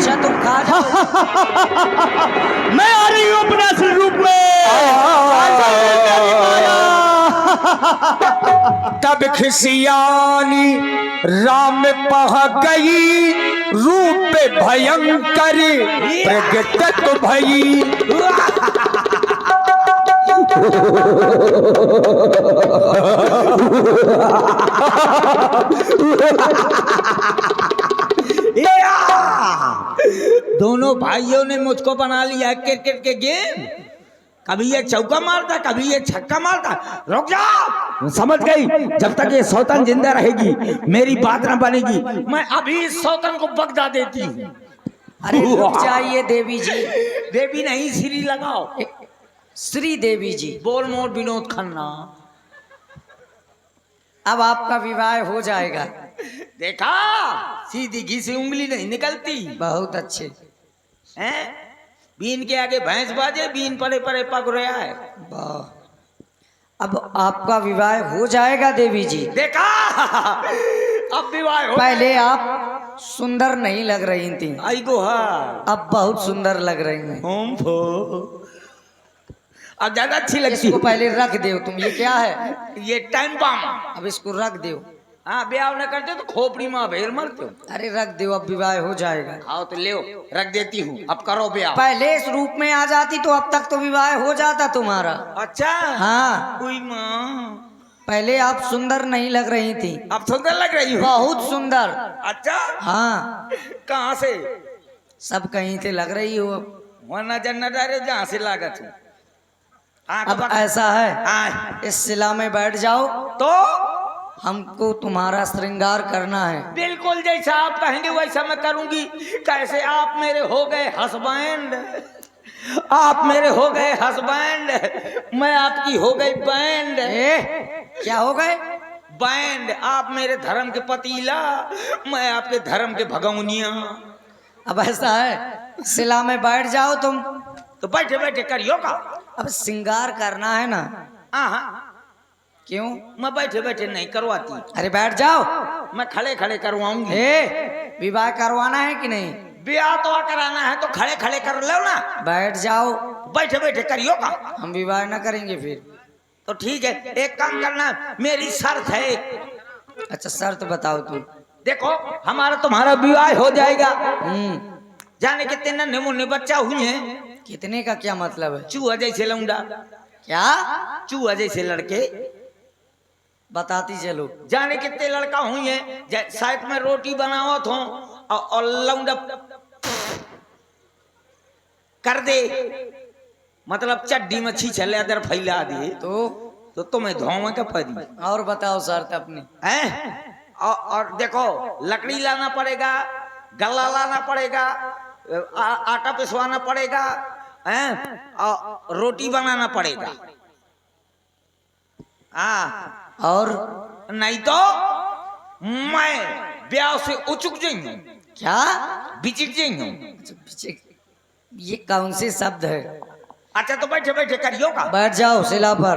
अच्छा तुम खा जाओ। मैं आ रही हूँ अपने असली रूप में। तब खिसियानी राम पह गई, रूप भयंकर प्रगट भई। दोनों भाइयों ने मुझको बना लिया है क्रिकेट के गेम। कभी ये चौका मारता, कभी ये छक्का मारता। रुक जाओ। समझ गई, जब तक ये सौतन जिंदा रहेगी मेरी बात ना बनेगी। मैं अभी इस सौतन को बगदा देती हूँ। अरे रुक जाइए देवी जी। देवी नहीं, श्री लगाओ। श्री देवी जी। बोल मोर विनोद खन्ना। अब आपका विवाह हो जाएगा। देखा, सीधी घी से उंगली नहीं निकलती। बहुत अच्छे हैं। बीन के आगे भैंस बाजे, बीन परे परे पग रहा है। वाह, अब आपका विवाह हो जाएगा देवी जी। देखा, अब विवाह हो। पहले आप सुंदर नहीं लग रही थी। आई गो हाँ, अब बहुत सुंदर लग रही हैं। अब ज्यादा अच्छी लगती। इसको पहले रख दो तुम। ये क्या है? ये टाइम बम। अब इसको रख दो। हाँ, ब्याह न करते तो खोपड़ी में भेड़ मरते हो। अरे रख दो, अब विवाह हो जाएगा। आओ तो ले रख देती हूँ, अब करो ब्याह। पहले इस रूप में आ जाती तो अब तक तो विवाह हो जाता तुम्हारा। अच्छा हाँ। कोई माँ, पहले आप सुंदर नहीं लग रही थी, अब सुंदर लग रही हो। बहुत सुंदर। अच्छा हाँ। कहाँ से? सब कहीं से लग रही हो। वरना जन्नत आ रहे जहाँ से लागत हो। अब ऐसा है, इस शिला में बैठ जाओ तो हमको तुम्हारा श्रृंगार करना है। बिल्कुल जैसा आप कहेंगे वैसा मैं करूंगी। कैसे? आप मेरे हो गए हस्बैंड, आप मेरे हो गए हस्बैंड, मैं आपकी हो गई बैंड। क्या हो गए? बैंड। आप मेरे धर्म के पतीला, मैं आपके धर्म के भगौनिया। अब ऐसा है, शिला में बैठ जाओ तुम। तो बैठे बैठे करियो का। अब श्रृंगार करना है ना। हाँ। क्यों? मैं बैठे बैठे नहीं करवाती। अरे बैठ जाओ, मैं खड़े खड़े करवाऊंगी। विवाह करवाना है कि नहीं? ब्याह तो कराना है तो खड़े खड़े कर लो ना। बैठ जाओ, बैठे बैठे करियो का। हम विवाह ना करेंगे फिर। तो ठीक है, एक काम करना, मेरी शर्त है। अच्छा शर्त बताओ तुम। देखो, हमारा तुम्हारा विवाह हो जाएगा। जाने कितने नन्हे मुन्ने बच्चा हुए हैं। कितने का क्या मतलब है? चूहा जैसे लौंडा। क्या? चूहा जैसे लड़के। बताती चलो। जाने कितने लड़का हुई है। शायद में रोटी बनावत हो और लौंडा कर दे, मतलब चड्डी में छीछले अदर फैला दे तो तुम्हें धोवा का पड़ी। और बताओ शर्त अपनी हैं? और देखो, लकड़ी लाना पड़ेगा, गल्ला लाना पड़ेगा, आटा पिसवाना पड़ेगा, हैं? और रोटी बनाना पड़ेगा। हाँ, और नहीं तो मैं ब्याह से उचुक जाऊंगा। क्या? बिचिक जाऊंगा। ये कौन से शब्द है? अच्छा तो बैठे बैठे करियो का। बैठ जाओ शिला पर।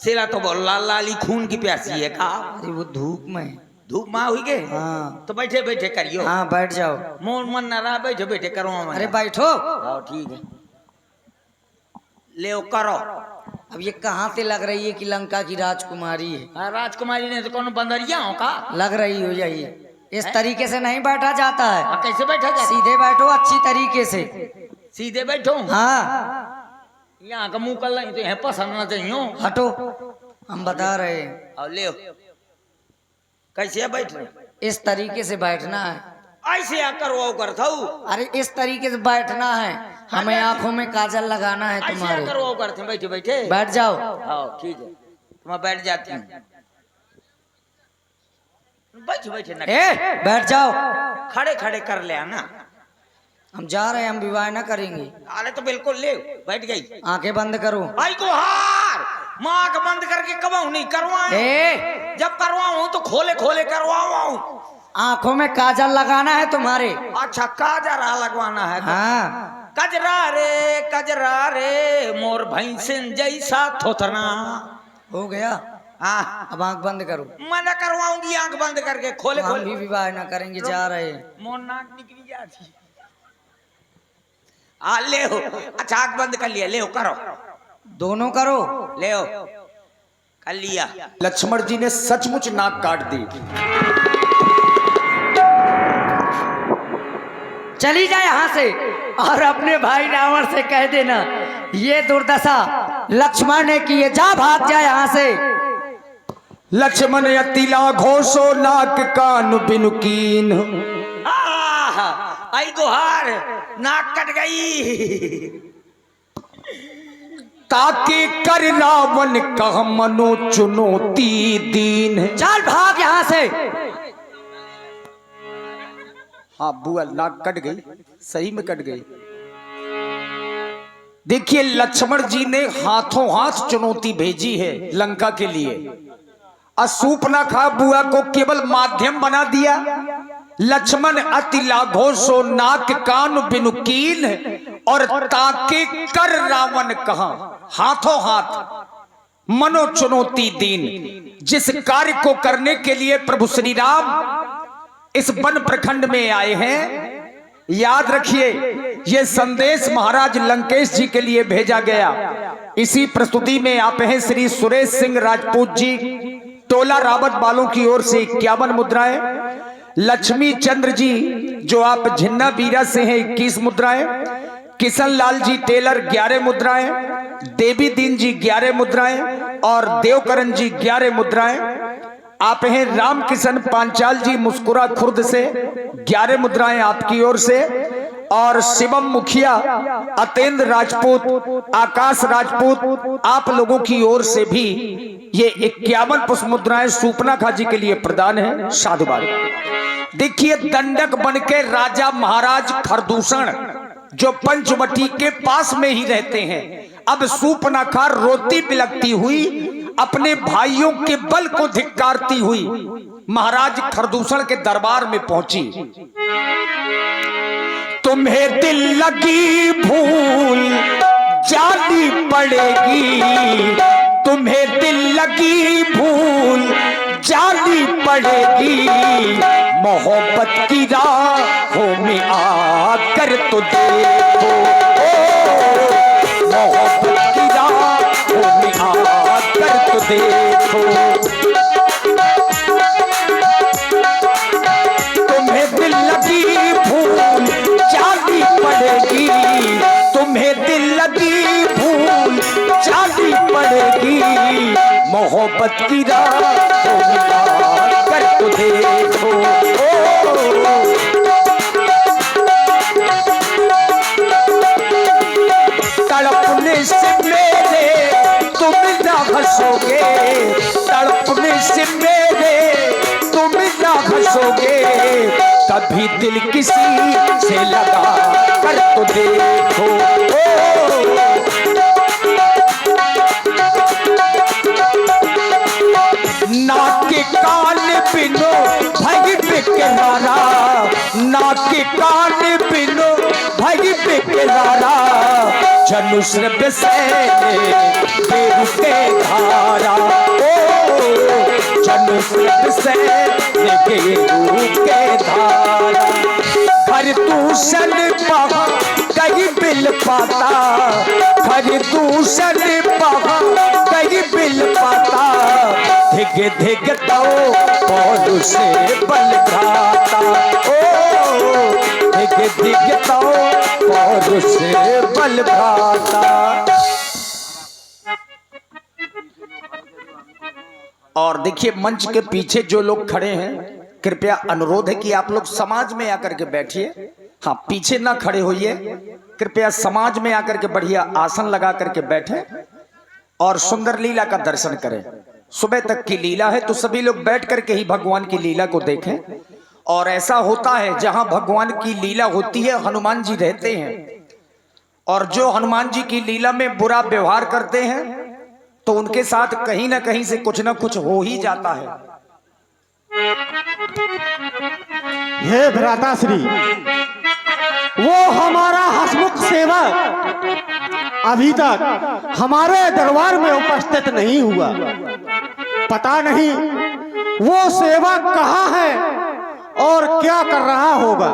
शिला तो बोल लाल लाली खून की प्यासी है का। अरे वो धूप में हुई गए। हाँ तो बैठे बैठे करियो। हाँ बैठ जाओ। मोर मन ना रहा, बैठे बैठे करो। अरे बैठो। ठीक है, ले करो। अब ये कहाँ से लग रही है कि लंका की राजकुमारी है? राजकुमारी ने तो कौन बंदरिया हो का लग रही हो। यही इस तरीके से नहीं बैठा जाता है। कैसे बैठा जाता? सीधे बैठो, अच्छी तरीके से सीधे बैठो। हाँ, यहाँ का मुंह कर नहीं तो यहाँ पसंद ना चाहिए। हटो, हम बता रहे हैं। और ले कैसे बैठ रहे? इस तरीके से बैठना है। ऐसे आकर वो करता हूँ। अरे इस तरीके से बैठना है, हमें आंखों में काजल लगाना है तुम्हारे। ऐसे वो करते बैठे बैठे। बैठ जाओ। हाँ ठीक है, मैं बैठ जाती हूँ। बैठे बैठे ना। बैठ जाओ, खड़े खड़े कर ले ना। हम जा रहे हैं, हम विवाह ना करेंगे। अरे तो बिल्कुल ले, बैठ गई। आंखें बंद करो। भाई को हार, मैं आंख बंद करके कबाऊ नहीं करवाऊं। जब करवाऊं तो खोले खोले करवाऊं। आंखों में काजल लगाना है तुम्हारे। अच्छा काजरा लगवाना है। हाँ। कजरा रे मोर भैंसिन जैसा थोथना। हो गया। हाँ अब आंख बंद करो। मना करवाऊंगी आंख बंद करके। खोले हम खोले भी विवाह ना करेंगे, जा रहे हैं। मोर नाक निकली जाती। हाँ ले हो। अच्छा आंख बंद कर लिया, ले हो करो, दोनों करो। ले हो कर लिया। लक्ष्मण जी ने सचमुच नाक काट दी। चली जाए यहाँ से और अपने भाई रावण से कह देना ये दुर्दशा लक्ष्मण ने की है, जा भाग जाए यहाँ से। लक्ष्मण अतिला घोषो नाक कान बिनु कीन। आई गुहार, नाक कट गई। ताके कर रावण कह मनो चुनौती दीन। चल भाग यहाँ से। हाँ बुआ नाक कट गई, सही में कट गई। देखिए लक्ष्मण जी ने हाथों हाथ चुनौती भेजी है लंका के लिए। असूपनाखा बुआ को केवल माध्यम बना दिया। लक्ष्मण अति लाघो सो नाक कान बिनु कीन और ताके कर रावण कहा, हाथों हाथ मनो चुनौती दीन। जिस कार्य को करने के लिए प्रभु श्री राम इस वन प्रखंड में आए हैं, याद रखिए यह संदेश महाराज लंकेश जी के लिए भेजा गया। इसी प्रस्तुति में आप हैं श्री सुरेश सिंह राजपूत जी, टोला रावत वालों की ओर से 51 मुद्राएं, लक्ष्मी चंद्र जी जो आप झिन्ना बीरा से हैं 21 मुद्राएं, किशन लाल जी टेलर 11 मुद्राएं, देवी दीन जी 11 मुद्राएं और देवकरण जी 11 मुद्राएं। आप हैं राम किशन पांचाल जी मुस्कुरा खुर्द से 11 मुद्राएं आपकी ओर से, और शिवम मुखिया, अतेंद्र राजपूत, आकाश राजपूत आप लोगों की ओर से भी ये 51 पुष्प मुद्राएं सूपनाखा जी के लिए प्रदान है। साधुवाद। देखिए दंडक बन के राजा महाराज खरदूषण जो पंचवटी के पास में ही रहते हैं, अब सूपनाखा रोती बिलकती हुई अपने भाइयों के बल को धिक्कारती हुई महाराज खरदूषण के दरबार में पहुंची। तुम्हें दिल लगी भूल जानी पड़ेगी, तुम्हें दिल लगी भूल जानी पड़ेगी, मोहब्बत की राहों में आकर तो देखो, मोहब्बत की राहों में आकर तो देखो। तुम्हें दिल लगी भूल जानी पड़ेगी, तुम्हें दिल लगी भूल जानी पड़ेगी, मोहब्बत की राहों में आकर तो देखो। तड़पने से मेरे तुम ना हंसोगे, तड़पने से मेरे तुम ना हंसोगे, कभी दिल किसी से लगा कर तो देखो। नाक के कान बिनो भई बेकरारा, नाक के कान बिनो भई बेकरारा, धनुष बसेले बेरु के धारा, धनुष बसेले बेरु के धारा। खरदूषण बहा कहीं बिल पाता, खरदूषण बहा कहीं बिल पाता, धिग धिग तो पौध से बल घाता, धिग धिग तो पौध से बल घाता। और देखिए मंच के पीछे जो लोग खड़े हैं, कृपया अनुरोध है कि आप लोग समाज में आकर के बैठिए। हाँ पीछे ना खड़े होइए, कृपया समाज में आकर के बढ़िया आसन लगा करके बैठे और सुंदर लीला का दर्शन करें। सुबह तक की लीला है तो सभी लोग बैठ करके ही भगवान की लीला को देखें। और ऐसा होता है जहां भगवान की लीला होती है हनुमान जी रहते हैं, और जो हनुमान जी की लीला में बुरा व्यवहार करते हैं तो उनके साथ कहीं ना कहीं से कुछ ना कुछ हो ही जाता है। हे भ्राताश्री, वो हमारा हसमुख सेवक अभी तक हमारे दरबार में उपस्थित नहीं हुआ। पता नहीं वो सेवक कहाँ है और क्या कर रहा होगा।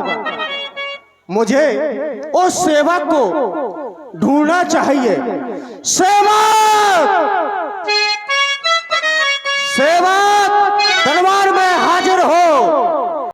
मुझे उस सेवक को ढूंढना चाहिए। सेवक, सेवक,